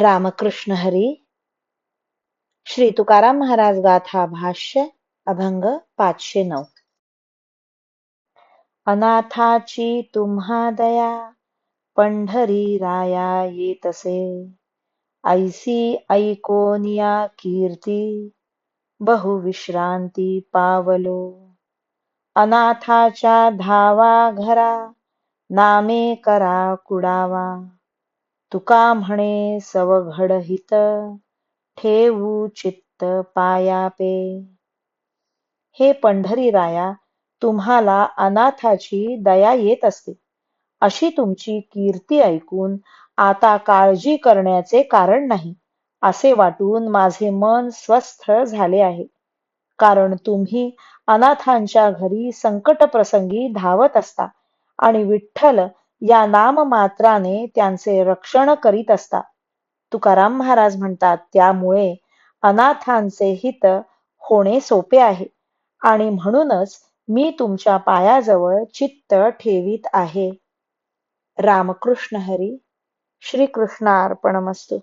रामकृष्ण हरी. श्री तुकाराम महाराज गाथा भाष्य अभंग 509. अनाथाची तुम्हा दया, पंढरी राया येतसे. ऐसी ऐकोनिया कीर्ती, बहुविश्रांती पावलो. अनाथाच्या धावा घरा, नामे करा कुडावा. तुका म्हणे सवघड हित, ठेवू चित्त पायापे. हे पंढरी राया, तुम्हाला अनाथाची दया येत असते. अशी तुमची कीर्ती ऐकून आता काळजी करण्याचे कारण नाही, असे वाटून माझे मन स्वस्थ झाले आहे. कारण तुम्ही अनाथांच्या घरी संकट प्रसंगी धावत असता आणि विठ्ठल या नाममात्राने त्यांचे रक्षण करीत असता. तुकाराम महाराज म्हणतात, त्यामुळे अनाथांचे हित होणे सोपे आहे आणि म्हणूनच मी तुमच्या पायाजवळ चित्त ठेवीत आहे. रामकृष्ण हरी. श्री कृष्णार्पणमस्तु.